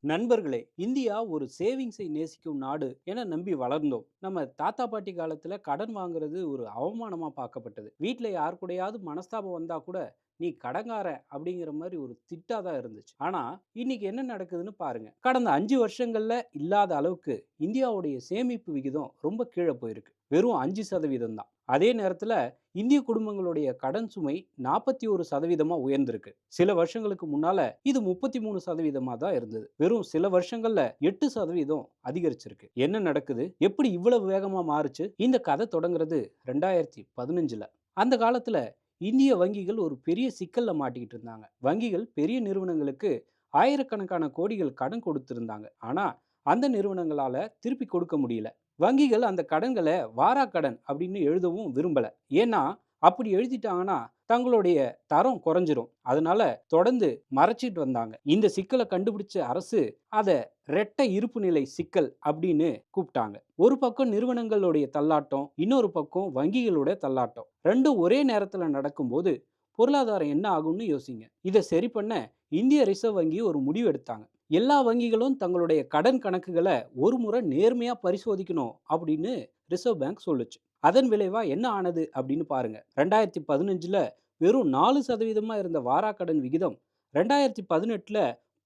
நண்பர்களே, இந்தியா ஒரு சேவிங்ஸை நேசிக்கும் நாடு என நம்பி வளர்ந்தோம். நம்ம தாத்தா பாட்டி காலத்துல கடன் வாங்குறது ஒரு அவமானமா பார்க்கப்பட்டது. வீட்ல யார் கூடயாவது மனஸ்தாபம் வந்தா கூட, "நீ கடன்காரன்" அப்படிங்கிற மாரி ஒரு திட்டா தான் இருந்துச்சு. ஆனா, இன்னைக்கு என்ன நடக்குதுன்னு பாருங்க. கடந்த 5 வருஷங்கள்ல இல்லாத அளவுக்கு இந்தியாவுடைய சேமிப்பு விகிதம் ரொம்ப கீழ போயிருக்கு. வெறும் 5% தான். அதே நேரத்துல இந்திய குடும்பங்களுடைய கடன் சுமை 41% உயர்ந்திருக்கு. சில வருஷங்களுக்கு முன்னால இது 33% தான் இருந்தது. வெறும் சில வருஷங்கள்ல 8% அதிகரிச்சிருக்கு. என்ன நடக்குது? எப்படி இவ்வளவு வேகமா மாறுச்சு? இந்த கதை தொடங்குறது 2015ல. அந்த காலத்துல இந்திய வங்கிகள் ஒரு பெரிய சிக்கல்ல மாட்டிக்கிட்டு இருந்தாங்க. வங்கிகள் பெரிய நிறுவனங்களுக்கு ஆயிரக்கணக்கான கோடிகள் கடன் கொடுத்திருந்தாங்க. ஆனா அந்த நிறுவனங்களால திருப்பி கொடுக்க முடியல. வங்கிகள் அந்த கடன்கள வாராக்கடன் அப்படின்னு எழுதவும் விரும்பல. ஏன்னா, அப்படி எழுதிட்டாங்கன்னா, தங்களுடைய தரம் குறைஞ்சிரும். அதனால தொடர்ந்து மறைச்சிட்டு வந்தாங்க. இந்த சிக்கல கண்டுபிடிச்ச அரசு, அத இரட்டை இருப்புநிலை சிக்கல் அப்படின்னு கூப்பிட்டாங்க. ஒரு பக்கம் நிறுவனங்களுடைய தள்ளாட்டம், இன்னொரு பக்கம் வங்கிகளோட தள்ளாட்டம். 2ம் ஒரே நேரத்துல நடக்கும்போது, பொருளாதாரம் என்ன ஆகும்னு யோசிங்க. இத சரி பண்ண இந்திய ரிசர்வ் வங்கி ஒரு முடிவு எடுத்தாங்க. எல்லா வங்கிகளும் தங்களுடைய கடன் கணக்குகள ஒரு முறை நேர்மையா பரிசோதிக்கணும் அப்படின்னு ரிசர்வ் பேங்க் சொல்லுச்சு. அதன் விளைவா என்ன ஆனது அப்படின்னு பாருங்க. 2015ல வெறும் 4% இருந்த வாராக்கடன் விகிதம் 2018ல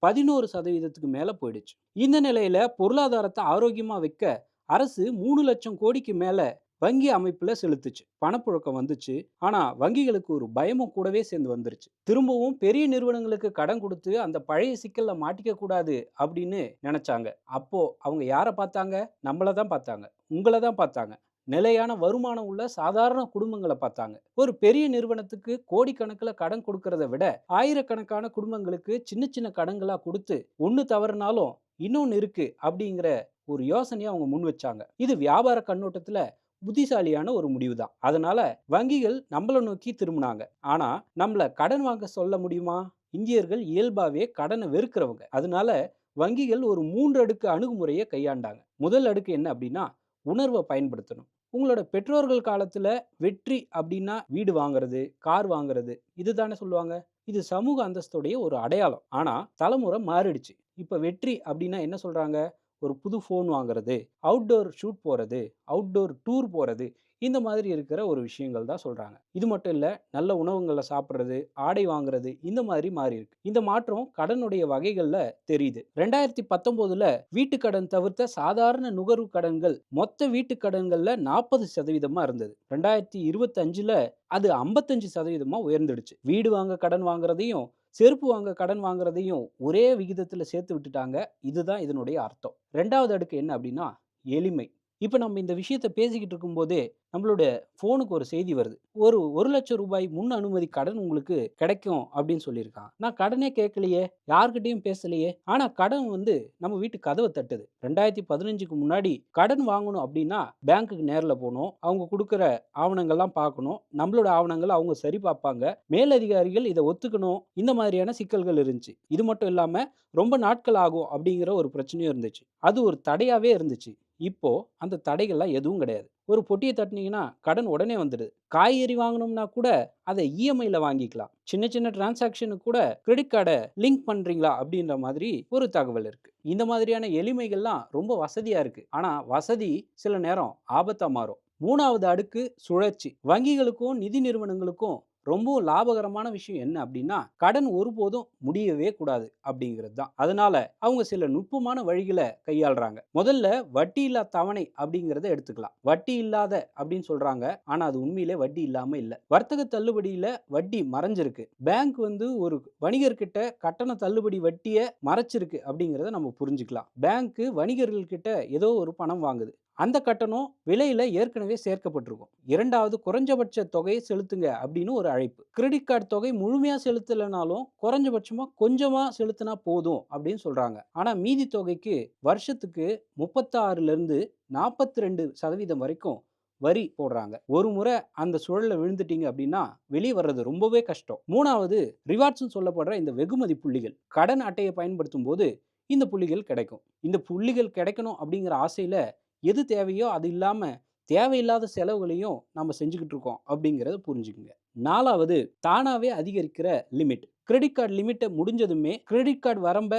11%க்கு மேல போயிடுச்சு. இந்த நிலையில பொருளாதாரத்தை ஆரோக்கியமா வைக்க அரசு 3 லட்சம் கோடிக்கு மேல வங்கி அமைப்புல செலுத்துச்சு. பணப்புழக்கம் வந்துச்சு. ஆனா வங்கிகளுக்கு ஒரு பயமும் கூடவே சேர்ந்து வந்துருச்சு. திரும்பவும் பெரிய நிறுவனங்களுக்கு கடன் கொடுத்து அந்த பழைய சிக்கல்ல மாட்டிக்க கூடாது அப்படின்னு நினைச்சாங்க. அப்போ அவங்க யார பார்த்தாங்க? நம்மள தான் பார்த்தாங்க. உங்கள தான் பார்த்தாங்க. நிலையான வருமானம் உள்ள சாதாரண குடும்பங்கள பார்த்தாங்க. ஒரு பெரிய நிறுவனத்துக்கு கோடிக்கணக்குல கடன் கொடுக்கிறத விட, ஆயிரக்கணக்கான குடும்பங்களுக்கு சின்ன சின்ன கடன்களா குடுத்து, ஒண்ணு தவறுனாலும் இன்னொன்னு இருக்கு அப்படிங்கிற ஒரு யோசனைய அவங்க முன் வச்சாங்க. இது வியாபார கண்ணோட்டத்துல புத்திசாலியான ஒரு முடிவு தான். அதனால வங்கிகள் நம்மள நோக்கி திரும்புனாங்க. ஆனா, நம்மள கடன் வாங்க சொல்ல முடியுமா? இந்தியர்கள் இயல்பாவே கடன வெறுக்கிறவங்க. அதனால வங்கிகள் ஒரு 3 அடுக்கு அணுகுமுறைய கையாண்டாங்க. முதல் அடுக்கு என்ன அப்படின்னா, உணர்வ பயன்படுத்தணும். உங்களோட பெற்றோர்கள் காலத்துல வெற்றி அப்படின்னா வீடு வாங்குறது, கார் வாங்குறது இதுதானே சொல்லுவாங்க. இது சமூக அந்தஸ்துடைய ஒரு அடையாளம். ஆனா தலைமுறை மாறிடுச்சு. இப்ப வெற்றி அப்படின்னா என்ன சொல்றாங்க? ஒரு புது ஃபோன் வாங்குறது, அவுட்டோர் ஷூட் போறது, அவுட்டோர் டூர் போறது, இந்த மாதிரி இருக்கிற ஒரு விஷயங்கள் தான் சொல்றாங்க. இது மட்டும் இல்ல, நல்ல உணவுங்கள சாப்பிடுறது, ஆடை வாங்குறது இந்த மாதிரி மாறியிருக்கு. இந்த மாற்றம் கடனுடைய வகைகள்ல தெரியுது. 2019ல வீட்டுக் கடன் தவிர்த்த சாதாரண நுகர்வு கடன்கள் மொத்த வீட்டுக் கடன்கள்ல 40% இருந்தது. 2025ல அது 55% உயர்ந்துடுச்சு. வீடு வாங்க கடன் வாங்குறதையும், செருப்பு வாங்க கடன் வாங்குறதையும் ஒரே விகிதத்துல சேர்த்து விட்டுட்டாங்க. இதுதான் இதனுடைய அர்த்தம். 2வது அடுக்கு என்ன அப்படின்னா, எளிமை. இப்ப நம்ம இந்த விஷயத்த பேசிக்கிட்டு இருக்கும்போதே, நம்மளோட ஃபோனுக்கு ஒரு செய்தி வருது. ஒரு ரூ. 1,00,000 முன் அனுமதி கடன் உங்களுக்கு கிடைக்கும் அப்படின்னு சொல்லியிருக்கான். நான் கடனே கேட்கலையே, யார்கிட்டயும் பேசலையே. ஆனா கடன் வந்து நம்ம வீட்டு கதவ தட்டுது. 2015க்கு முன்னாடி கடன் வாங்கணும் அப்படின்னா, பேங்க்குக்கு நேர்ல போணும். அவங்க குடுக்குற ஆவணங்கள்லாம் பார்க்கணும். நம்மளோட ஆவணங்கள அவங்க சரி பார்ப்பாங்க. மேலதிகாரிகள் இத ஒத்துக்கணும். இந்த மாதிரியான சிக்கல்கள் இருந்துச்சு. இது மட்டும் இல்லாம ரொம்ப நாட்கள் ஆகும் அப்படிங்கிற ஒரு பிரச்சனையும் இருந்துச்சு. அது ஒரு தடையாவே இருந்துச்சு. இப்போ அந்த தடைகள்லாம் எதுவும் கிடையாது. ஒரு பொட்டிய தட்டுனீங்கன்னா கடன் உடனே வந்துடுது. காய்கறி வாங்கணும்னா கூட அத இஎம்ஐல வாங்கிக்கலாம். சின்ன சின்ன டிரான்சாக்ஷனுக்கு கூட கிரெடிட் கார்ட லிங்க் பண்றீங்களா? அப்படின்ற மாதிரி ஒரு தகவல் இருக்கு. இந்த மாதிரியான எளிமைகள்லாம் ரொம்ப வசதியா இருக்கு. ஆனா வசதி சில நேரம் ஆபத்தா மாறும். 3வது அடுக்கு சுழற்சி. வங்கிகளுக்கும், நிதி நிறுவனங்களுக்கும் ரொம்பவும் லாபகரமான விஷயம் என்ன அப்படின்னா, கடன் ஒருபோதும் முடியவே கூடாது அப்படிங்கிறது தான். அதனால அவங்க சில நுட்பமான வழிகள கையாளுறாங்க. முதல்ல வட்டி இல்லா தவணை அப்படிங்கிறத எடுத்துக்கலாம். வட்டி இல்லாத அப்படின்னு சொல்றாங்க. ஆனா அது உண்மையிலே வட்டி இல்லாம இல்ல. வர்த்தக தள்ளுபடியில வட்டி மறைஞ்சிருக்கு. பேங்க் வந்து ஒரு வணிகர்கிட்ட கட்டண தள்ளுபடி வட்டிய மறைச்சிருக்கு அப்படிங்கிறத நம்ம புரிஞ்சுக்கலாம். பேங்க் வணிகர்கள் கிட்ட ஏதோ ஒரு பணம் வாங்குது. அந்த கட்டணம் விலையில ஏற்கனவே சேர்க்கப்பட்டிருக்கும். 2வது குறைஞ்சபட்ச தொகையை செலுத்துங்க அப்படின்னு ஒரு அழைப்பு. கிரெடிட் கார்டு தொகை முழுமையா செலுத்தலைனாலும் குறைஞ்சபட்சமா கொஞ்சமா செலுத்தினா போதும் அப்படின்னு சொல்றாங்க. ஆனா மீதி தொகைக்கு வருஷத்துக்கு 36ல இருந்து 42% வரைக்கும் வரி போடுறாங்க. ஒரு முறை அந்த சுழல்ல விழுந்துட்டீங்க அப்படின்னா வெளிய வர்றது ரொம்பவே கஷ்டம். 3வது ரிவார்ட்ஸ்ன்னு சொல்லப்படுற இந்த வெகுமதி புள்ளிகள். கடன் அட்டையை பயன்படுத்தும் போது இந்த புள்ளிகள் கிடைக்கும். இந்த புள்ளிகள் கிடைக்கணும் அப்படிங்கிற ஆசையில எது தேவையோ அது இல்லாம தேவையில்லாத செலவுகளையும் நம்ம செஞ்சுக்கிட்டு இருக்கோம் அப்படிங்கிறத புரிஞ்சுக்குங்க. 4வது தானாவே அதிகரிக்கிற லிமிட். கிரெடிட் கார்டு லிமிட்ட முடிஞ்சதுமே கிரெடிட் கார்டு வரம்ப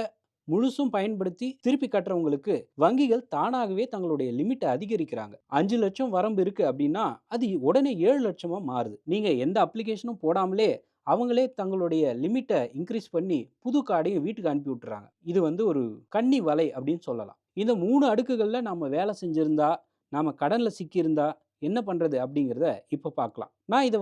முழுசும் பயன்படுத்தி திருப்பி கட்டுறவங்களுக்கு வங்கிகள் தானாகவே தங்களுடைய லிமிட்ட அதிகரிக்கிறாங்க. 5,00,000 வரம்பு இருக்கு அப்படின்னா, அது உடனே 7,00,000 மாறுது. நீங்க எந்த அப்ளிகேஷனும் போடாமலே அவங்களே தங்களுடைய லிமிட்ட இன்கிரீஸ் பண்ணி புது கார்டையும் வீட்டுக்கு அனுப்பி விட்டுறாங்க. இது ஒரு கன்னி வலை அப்படின்னு சொல்லலாம். இந்த 3 அடுக்குகள்ல நாம வேலை செஞ்சிருந்தா, நாம கடன்ல சிக்கியிருந்தா என்ன பண்றது அப்படிங்கிறத இப்ப பார்க்கலாம். நான் இத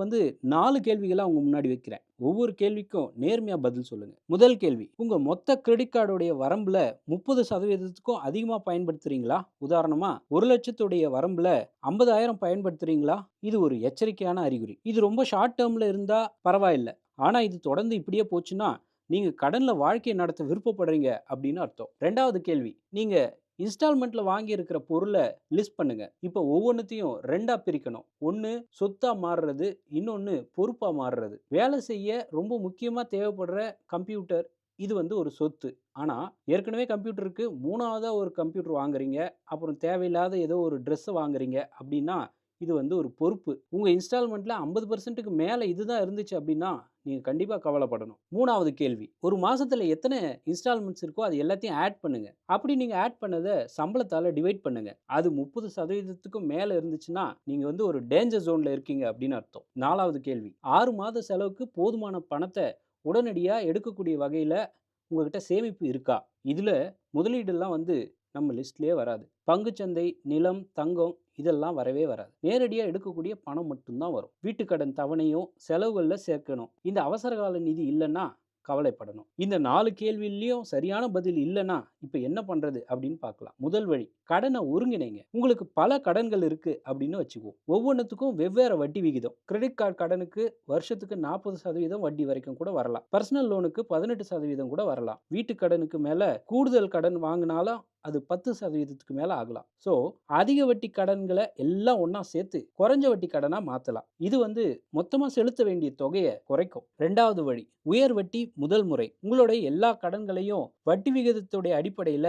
4 கேள்விகளா உங்க முன்னாடி வைக்கிறேன். ஒவ்வொரு கேள்விக்கும் நேர்மையா பதில் சொல்லுங்க. முதல் கேள்வி, உங்க மொத்த கிரெடிட் கார்டுடைய வரம்புல 30% அதிகமா பயன்படுத்துறீங்களா? உதாரணமா 1,00,000 வரம்புல 50,000 பயன்படுத்துறீங்களா? இது ஒரு எச்சரிக்கையான அறிகுறி. இது ரொம்ப ஷார்ட் டெர்ம்ல இருந்தா பரவாயில்ல. ஆனா இது தொடர்ந்து இப்படியே போச்சுன்னா, நீங்க கடன்ல வாழ்க்கைய நடத்த விருப்பப்படுறீங்க அப்படின்னு அர்த்தம். 2வது கேள்வி, நீங்க இன்ஸ்டால்மென்ட்ல வாங்கியிருக்கிற பொருள லிஸ்ட் பண்ணுங்க. இப்ப ஒவ்வொன்னுத்தையும் 2ஆ பிரிக்கணும். 1 சொத்தா மாறுறது, இன்னொன்னு பொறுப்பா மாறுறது. வேலை செய்ய ரொம்ப முக்கியமா தேவைப்படுற கம்ப்யூட்டர், இது ஒரு சொத்து. ஆனா, ஏற்கனவே கம்ப்யூட்டர் இருக்கு. 3வதா ஒரு கம்ப்யூட்டர் வாங்குறீங்க. அப்புறம் தேவையில்லாத ஏதோ ஒரு ட்ரெஸ் வாங்குறீங்க அப்படின்னா, இது ஒரு பொறுப்பு. உங்க இன்ஸ்டால்மென்ட்ல 50%க்கு மேல இதுதான் இருந்துச்சு அப்படின்னா, நீங்க கண்டிப்பா கவலைப்படணும். 3வது கேள்வி, ஒரு மாசத்துல எத்தன இன்ஸ்டால்மென்ட்ஸ் இருக்கோ அது எல்லாத்தையும் ஆட் பண்ணுங்க. அப்படி நீங்க ஆட் பண்ணத சம்பளத்தால டிவைட் பண்ணுங்க. அது 30%க்கும் மேல இருந்துச்சுன்னா, நீங்க ஒரு டேஞ்சர் ஜோன்ல இருக்கீங்க அப்படின்னு அர்த்தம். 4வது கேள்வி, 6 மாத செலவுக்கு போதுமான பணத்த உடனடியா எடுக்கக்கூடிய வகையில உங்ககிட்ட சேமிப்பு இருக்கா? இதுல முதலீடுலாம் நம்ம லிஸ்ட்லயே வராது. பங்குச்சந்தை, நிலம், தங்கம் இதெல்லாம் வரவே வராது. நேரடியா எடுக்கக்கூடிய பணம் மட்டும் தான் வரும். வீட்டுக்கடன் தவணையும் செலவுகள்ல சேர்க்கணும். இந்த அவசர கால நிதி இல்லன்னா கவலைப்படணும். இந்த 4 கேள்வியிலயும் சரியான பதில் இல்லன்னா, இப்ப என்ன பண்றது அப்படின்னு பார்க்கலாம். முதல் வழி, கடன ஒருங்கிணைங்க. உங்களுக்கு பல கடன்கள் இருக்கு அப்படின்னு வச்சுக்குவோம். ஒவ்வொன்னுத்துக்கும் வெவ்வேறு வட்டி விகிதம். கிரெடிட் கார்டு கடனுக்கு வருஷத்துக்கு 40% வட்டி வரைக்கும் கூட வரலாம். பர்சனல் லோனுக்கு 18% கூட வரலாம். வீட்டு கடனுக்கு மேல கூடுதல் கடன் வாங்கினாலும் அது 10%க்கு மேல ஆகலாம். ஸோ அதிக வட்டி கடன்கள எல்லாம் ஒண்ணா சேர்த்து குறைஞ்ச வட்டி கடனா மாத்தலாம். இது மொத்தமா செலுத்த வேண்டிய தொகைய குறைக்கும். 2வது வழி, உயர் வட்டி முதல் முறை. உங்களுடைய எல்லா கடன்களையும் வட்டி விகிதத்துடைய அடிப்படையில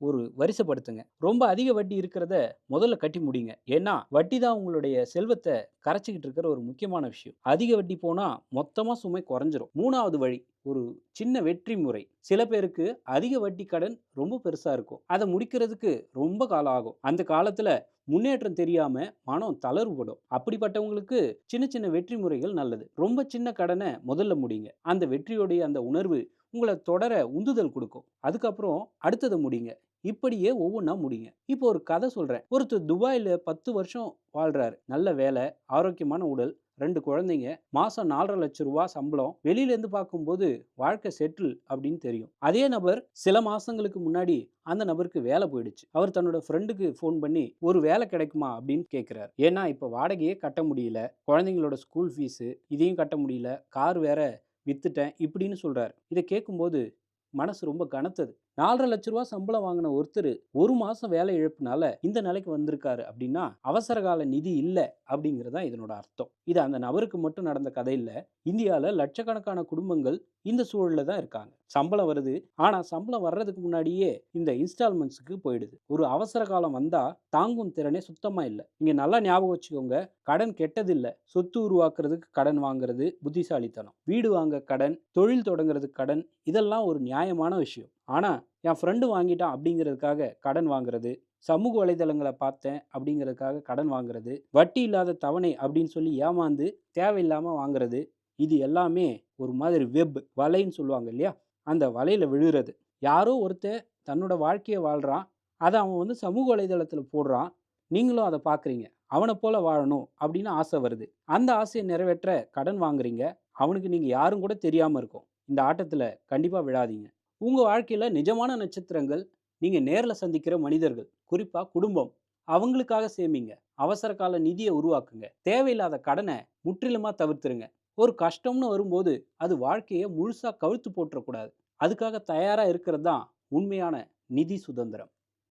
ஒரு வரிசைப்படுத்துங்க. ரொம்ப அதிக வட்டி இருக்கிறத முதல்ல கட்டி முடிங்க. ஏன்னா, வட்டி தான் உங்களுடைய செல்வத்த கரைச்சுக்கிட்டு இருக்கிற ஒரு முக்கியமான விஷயம். அதிக வட்டி போனா மொத்தமா சுமை குறைஞ்சிரும். 3வது வழி, ஒரு சின்ன வெற்றி முறை. சில பேருக்கு அதிக வட்டி கடன் ரொம்ப பெருசா இருக்கும். அத முடிக்கிறதுக்கு ரொம்ப காலம் ஆகும். அந்த காலத்துல முன்னேற்றம் தெரியாம மனம் தளர்வுபடும். அப்படிப்பட்டவங்களுக்கு சின்ன சின்ன வெற்றி முறைகள் நல்லது. ரொம்ப சின்ன கடன முதல்ல முடிங்க. அந்த வெற்றியுடைய அந்த உணர்வு உங்கள தொடர உந்துதல் குடுக்கும். அதுக்கப்புறம் அடுத்தத முடிங்க. இப்படியே ஒவ்வொன்னா முடிங்க. இப்போ ஒரு கதை சொல்றேன். ஒருத்தர் துபாய்ல 10 வருஷம் வாழ்றாரு. நல்ல வேலை, ஆரோக்கியமான உடல், 2 குழந்தைங்க, மாசம் 4,50,000 சம்பளம். வெளியில இருந்து பார்க்கும்போது வாழ்க்கை செட்டில் அப்படின்னு தெரியும். அதே நபர் சில மாசங்களுக்கு முன்னாடி அந்த நபருக்கு வேலை போயிடுச்சு. அவர் தன்னோட ஃப்ரெண்டுக்கு ஃபோன் பண்ணி, "ஒரு வேலை கிடைக்குமா?" அப்படின்னு கேட்கிறார். ஏன்னா, இப்ப வாடகையே கட்ட முடியல. குழந்தைங்களோட ஸ்கூல் ஃபீஸு இதையும் கட்ட முடியல. கார் வேற வித்துட்டேன் இப்படின்னு சொல்றாரு. இத கேட்கும்போது மனசு ரொம்ப கனத்தது. 4,50,000 சம்பளம் வாங்கின ஒருத்தர் 1 மாசம் வேலை இழப்புனால இந்த நிலைக்கு வந்திருக்காரு அப்படின்னா, அவசர கால நிதி இல்ல அப்படிங்கிறது தான் இதனோட அர்த்தம். இது அந்த நபருக்கு மட்டும் நடந்த கதை இல்ல. இந்தியால லட்சக்கணக்கான குடும்பங்கள் இந்த சூழல்ல தான் இருக்காங்க. சம்பளம் வருது. ஆனா சம்பளம் வர்றதுக்கு முன்னாடியே இந்த இன்ஸ்டால்மென்ட்ஸ்க்கு போயிடுது. ஒரு அவசர காலம் வந்தா தாங்கும் திறனே சுத்தமா இல்ல. நீங்க நல்லா ஞாபகம் வச்சுக்கோங்க. கடன் கெட்டதில்ல. சொத்து உருவாக்குறதுக்கு கடன் வாங்குறது புத்திசாலித்தனம். வீடு வாங்க கடன், தொழில் தொடங்குறதுக்கு கடன் இதெல்லாம் ஒரு நியாயமான விஷயம். ஆனா, என் ஃப்ரெண்டு வாங்கிட்டான் அப்படிங்கிறதுக்காக கடன் வாங்குறது, சமூக வலைதளங்கள பார்த்தேன் அப்படிங்கிறதுக்காக கடன் வாங்குறது, வட்டி இல்லாத தவணை அப்படின்னு சொல்லி ஏமாந்து தேவையில்லாம வாங்குறது, இது எல்லாமே ஒரு மாதிரி வலைன்னு சொல்லுவாங்க இல்லையா? அந்த வலையில விழுறது. யாரோ ஒருத்தன் தன்னோட வாழ்க்கைய வாழ்றான். அத அவன் சமூக வலைதளத்தில போடுறான். நீங்களும் அத பார்க்குறீங்க. அவன போல வாழணும் அப்படின்னு ஆசை வருது. அந்த ஆசைய நிறைவேற்ற கடன் வாங்குறீங்க. அவனுக்கு நீங்க யாரும் கூட தெரியாம இருக்கும். இந்த ஆட்டத்தில கண்டிப்பா விழாதீங்க. உங்க வாழ்க்கையில நிஜமான நட்சத்திரங்கள், நீங்க நேர்ல சந்திக்கிற மனிதர்கள். குறிப்பா குடும்பம். அவங்களுக்காக சேமிங்க. அவசர கால நிதிய உருவாக்குங்க. தேவையில்லாத கடன முற்றிலுமா தவிர்த்துருங்க. ஒரு கஷ்டம்னு வரும்போது, அது வாழ்க்கைய முழுசா கவிழ்த்து போட்டுறக்கூடாது. அதுக்காக தயாரா இருக்கிறது தான் உண்மையான நிதி சுதந்திரம்.